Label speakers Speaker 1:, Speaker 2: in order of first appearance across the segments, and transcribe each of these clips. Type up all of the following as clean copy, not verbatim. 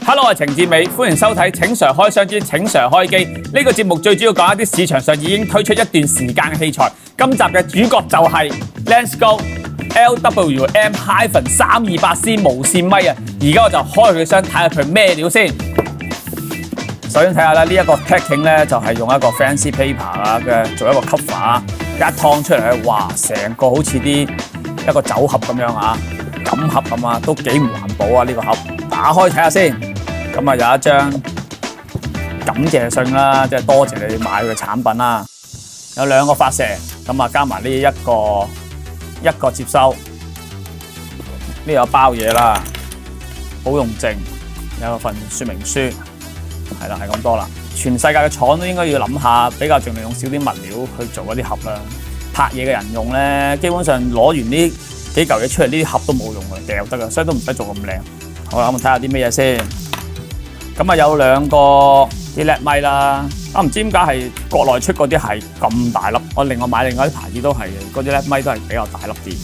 Speaker 1: Hello， 我係程志美，歡迎收睇《請 Sir 開箱之請 Sir 開機》呢個節目，最主要講一啲市場上已經推出一段時間嘅器材。今集嘅主角就係 Lensgo LWM-328C 無線咪啊！而家我就開佢箱睇下佢咩料先。首先睇下啦，呢一個 packing 咧就係用一個 fancy paper 啊嘅做一個 cover 啊，一劏出嚟咧，哇！成個好似一個酒盒咁樣啊，錦盒咁啊，都幾唔環保啊！呢個盒打開睇下先。咁啊有一張感謝信啦，即係多謝你買佢嘅產品啦。有兩個發射，咁啊加埋呢一個接收。呢有包嘢啦，保用證，有份說明書，係啦，係咁多啦。全世界嘅廠都應該要諗下，比較盡量用少啲物料去做嗰啲盒啦。拍嘢嘅人用咧，基本上攞完呢幾嚿嘢出嚟，呢啲盒都冇用嘅，掉得噶，所以都唔使做咁靚。好啦，咁睇下啲咩嘢先。咁啊有兩個啲 LED 咪啦，唔知點解係國內出嗰啲係咁大粒，我另外買另外啲牌子都係嘅，嗰啲 LED 咪都係比較大粒啲。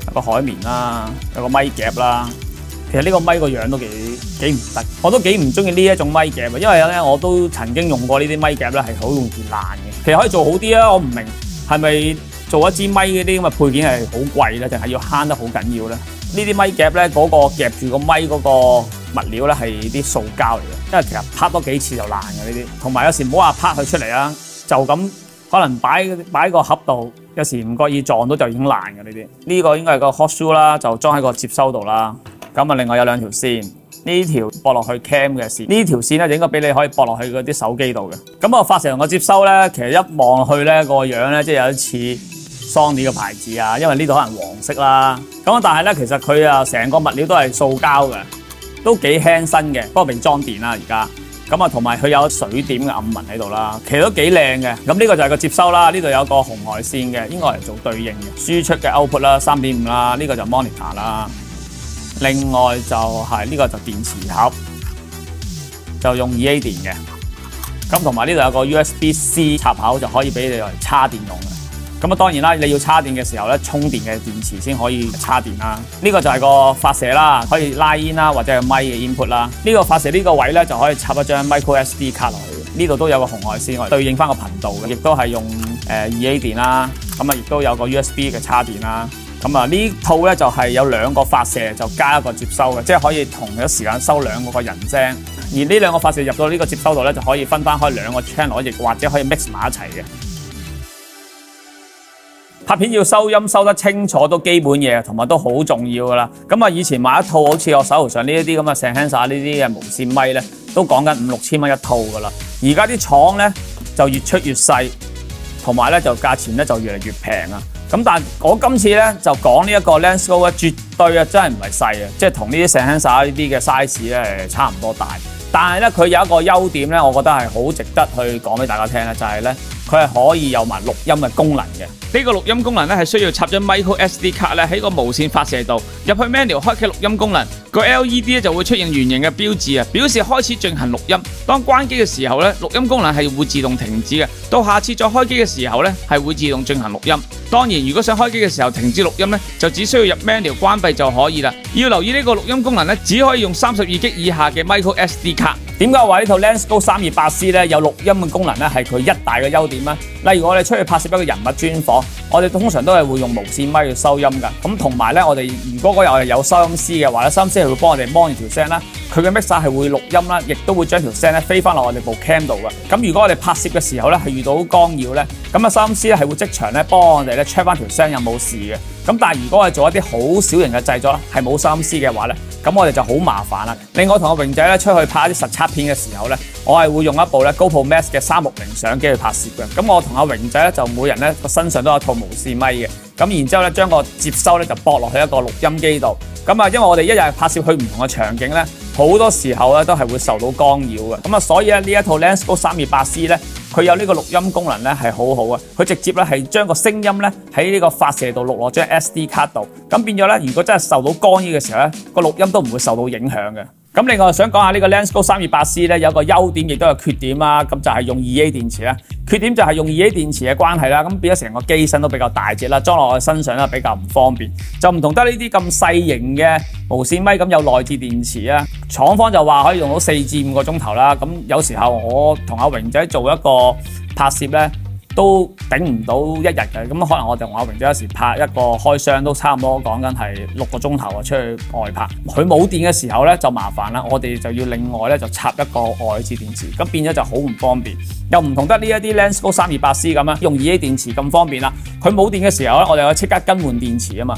Speaker 1: 有個海綿啦，有個咪夾啦。其實呢個咪個樣都幾唔得，我都幾唔中意呢一種咪夾嘅，因為咧我都曾經用過呢啲咪夾咧，係好容易爛嘅。其實可以做好啲啊，我唔明係咪做一支咪嗰啲咁嘅配件係好貴咧，定係要慳得好緊要咧？呢啲咪夾咧，嗰個夾住個咪嗰個物料咧係啲塑膠嚟嘅，因為其實拍多幾次就爛嘅呢啲。同埋有時唔好話拍佢出嚟啊，就咁可能擺個盒度，有時唔覺意撞到就已經爛嘅呢啲。呢個應該係個 hot shoe 啦，就裝喺個接收度啦。咁啊，另外有兩條線，呢條駁落去 cam 嘅線，呢條線咧就應該俾你可以駁落去嗰啲手機度嘅。咁啊，發射同個接收咧，其實一望落去咧個樣咧，即係有啲似Sony 嘅牌子啊，因為呢度可能黃色啦。咁但係咧，其實佢啊成個物料都係塑膠嘅，都幾輕身嘅，不過未裝電啦而家。咁啊，同埋佢有水點嘅暗紋喺度啦，其實都幾靚嘅。咁呢個就係個接收啦，呢度有個紅外線嘅，應該嚟做對應嘅。輸出嘅 output 啦，3.5啦，呢個就 monitor 啦。另外就係呢個就電池盒，就用2A 電嘅。咁同埋呢度有個 USB-C 插口，就可以俾你嚟叉電用嘅。咁啊，當然啦，你要叉電嘅時候咧，充電嘅電池先可以叉電啦。呢個就係個發射啦，可以拉 in 啦，或者係咪嘅 input 啦。呢個發射呢個位咧就可以插一張 micro SD 卡落去。呢度都有個紅外線，對應翻個頻道嘅，亦都係用2A 電啦。咁啊，亦都有個 USB 嘅叉電啦。咁啊，呢套咧就係有兩個發射，就加一個接收嘅，即係可以同一時間收兩個人聲。而呢兩個發射入到呢個接收度咧，就可以分翻開兩個 channel， 亦或者可以 mix 埋一齊嘅。拍片要收音收得清楚都基本嘢，同埋都好重要噶啦。咁啊，以前買一套好似我手頭上呢一啲咁嘅 Sennheiser 呢啲嘅無線咪咧，都講緊5-6千蚊一套噶啦。而家啲廠咧就越出越細，同埋咧就價錢咧就越嚟越平啊。咁但係我今次咧就講呢一個 Lensgo 咧，絕對啊真係唔係細啊，即係同呢啲 Sennheiser 呢啲嘅 size 咧差唔多大。但係咧佢有一個優點咧，我覺得係好值得去講俾大家聽咧，就係咧佢係可以有埋錄音嘅功能嘅。呢個錄音功能咧係需要插張 micro SD 卡咧喺個無線發射度入去 menu 開啟錄音功能，個 LED 咧就會出現圓形嘅標誌啊，表示開始進行錄音。當關機嘅時候咧，錄音功能係會自動停止嘅。到下次再開機嘅時候咧，係會自動進行錄音。當然，如果想開機嘅時候停止錄音咧，就只需要入 menu 關閉就可以啦。要留意呢個錄音功能咧，只可以用32GB以下嘅 micro SD 卡。點解話呢套 Lensgo 328C 咧有錄音嘅功能咧？係佢一大嘅優點啦。例如我哋出去拍攝一個人物專訪，我哋通常都係會用無線咪去收音㗎。咁同埋咧，我哋如果嗰日我哋有收音師嘅話咧，收音師係會幫我哋 mon 住條聲啦。佢嘅 mixer 係會錄音啦，亦都會將條聲咧飛翻落我哋部 cam 度嘅。咁如果我哋拍攝嘅時候咧係遇到干擾咧，咁啊收音師咧係會即場咧幫我哋咧 check 翻條聲有冇事嘅。咁但係如果我哋做一啲好小型嘅製作咧，係冇收音師嘅話咧，咁我哋就好麻煩啦。另外同阿榮仔咧出去拍一啲實測片嘅時候咧，我係會用一部咧 GoPro Max 嘅360相機去拍攝嘅。咁我同阿榮仔咧就每人咧個身上都有套無線咪嘅。咁然之後咧將個接收咧就駁落去一個錄音機度。咁啊，因為我哋一日拍攝去唔同嘅場景咧，好多時候咧都係會受到干擾嘅。咁啊，所以咧呢一套 Lensgo 328C 咧，佢有呢個錄音功能咧係好好啊！佢直接咧係將個聲音咧喺呢個發射度錄落張 SD 卡度，咁變咗咧，如果真係受到干擾嘅時候咧，個錄音都唔會受到影響嘅。咁另外想講下呢個 Lensgo 328C 咧，有個優點亦都有缺點啦。咁就係用 2A 電池啦，缺點就係用 2A 電池嘅關係啦，咁變咗成個機身都比較大隻啦，裝落我身上咧比較唔方便。就唔同得呢啲咁細型嘅無線咪咁有內置電池啊，廠方就話可以用到4至5個鐘頭啦。咁有時候我同阿榮仔做一個拍攝咧，都頂唔到1日嘅，咁可能我同阿榮仔有時拍一個開箱都差唔多講緊係6個鐘頭啊，出去外拍。佢冇電嘅時候咧就麻煩啦，我哋就要另外咧就插一個外置電池，咁變咗就好唔方便。又唔同得呢一啲 Lensgo 328C 咁啦，用 2A 電池咁方便啦。佢冇電嘅時候咧，我哋可以即刻更換電池啊嘛。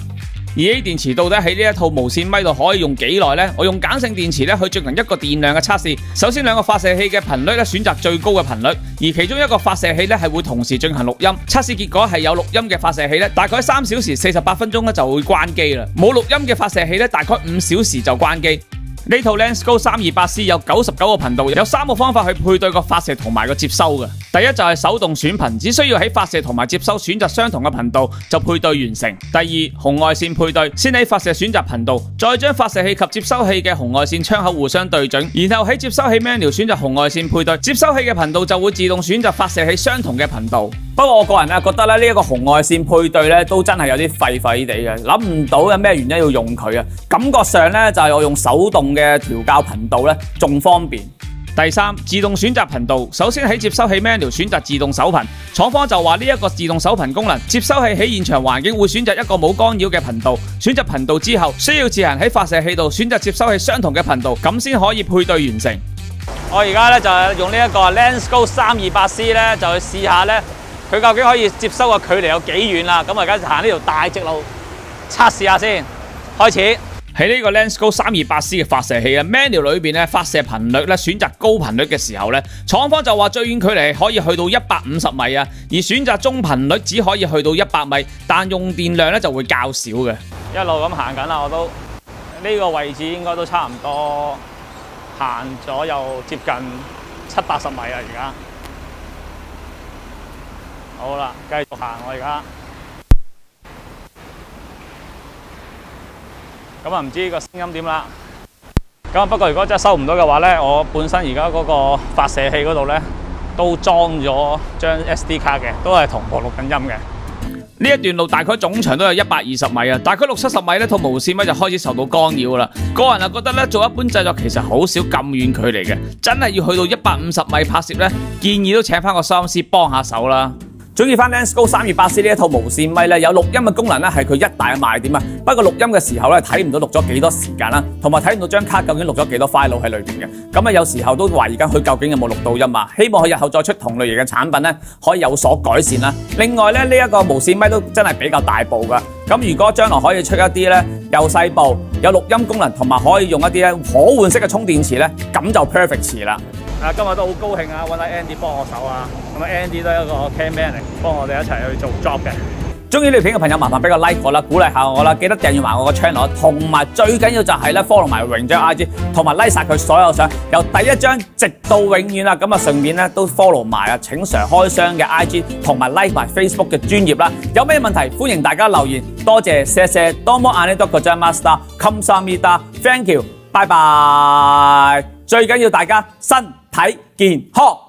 Speaker 1: 2A 電池到底喺呢一套無線咪度可以用幾耐呢？我用鹼性電池咧去進行一個電量嘅測試。首先兩個發射器嘅頻率咧選擇最高嘅頻率，而其中一個發射器咧係會同時進行錄音。測試結果係有錄音嘅發射器咧，大概3小時48分鐘咧就會關機啦。冇錄音嘅發射器咧，大概5小時就關機。呢套 Lensgo 328C 有99個頻道，有3個方法去配對個發射同埋個接收嘅。第一就係手動選頻，只需要喺發射同埋接收選擇相同嘅頻道就配對完成。第二，紅外線配對，先喺發射選擇頻道，再將發射器及接收器嘅紅外線窗口互相對準，然後喺接收器 menu 選擇紅外線配對，接收器嘅頻道就會自動選擇發射器相同嘅頻道。不過我個人覺得咧呢一個紅外線配對咧都真係有啲廢廢地嘅，諗唔到有咩原因要用佢啊！感覺上咧就係我用手動嘅調校頻道咧仲方便。第三，自動選擇頻道，首先喺接收器 menu 選擇自動搜頻，廠方就話呢一個自動搜頻功能，接收器喺現場環境會選擇一個冇干擾嘅頻道，選擇頻道之後需要自行喺發射器度選擇接收器相同嘅頻道，咁先可以配對完成。我而家咧就係用呢一個 Lensgo 328C 咧，就去試下咧佢究竟可以接收嘅距離有幾遠啦。咁我而家就行呢條大直路測試下先，開始。喺呢個 Lensgo 328C 嘅發射器 menu 裏邊咧，發射頻率咧選擇高頻率嘅時候咧，廠方就話最遠距離可以去到150米啊，而選擇中頻率只可以去到100米，但用電量咧就會較少嘅。一路咁行緊啦，我都呢個位置應該都差唔多行咗有接近780米啊，而家好啦，繼續行我而家。咁啊，唔知個聲音點啦。咁啊，不過如果真係收唔到嘅話咧，我本身而家嗰個發射器嗰度咧都裝咗張 SD 卡嘅，都係同步錄緊音嘅。呢一段路大概總長都有120米啊，大概60-70米呢套無線咪就開始受到干擾啦。個人啊覺得咧做一般製作其實好少咁遠距離嘅，真係要去到150米拍攝咧，建議都請翻個收音師幫下手啦。總結翻 Lensgo 328C 呢一套無線咪咧，有錄音嘅功能咧係佢一大嘅賣點啊。不過錄音嘅時候咧睇唔到錄咗幾多時間啦，同埋睇唔到張卡究竟錄咗幾多 file 喺裏邊嘅。咁啊有時候都懷疑緊佢究竟有冇錄到音啊。希望佢日後再出同類型嘅產品咧可以有所改善啦。另外咧呢一個無線咪都真係比較大部噶。咁如果將來可以出一啲咧又細部有錄音功能，同埋可以用一啲咧可換式嘅充電池咧，咁就 perfect 啦。今日都好高興啊，揾阿 Andy 幫我手啊！咁啊 Andy 都係一個 cameraman 嚟，幫我哋一齊去做 job 嘅。中意呢條片嘅朋友，麻煩俾個 like 我啦，鼓勵下我啦，記得訂閱埋我個 channel， 同埋最緊要就係咧 follow 埋榮仔 IG， 同埋 like 晒佢所有相，由第一張直到永遠啦。咁啊順便咧都 follow 埋啊請 Sir 開箱嘅 IG， 同埋 like 埋 Facebook 嘅專頁啦。有咩問題歡迎大家留言，多謝謝謝，多麼眼呢多個張 master， 감사합니다，thank you，拜拜。最緊要大家身體健康。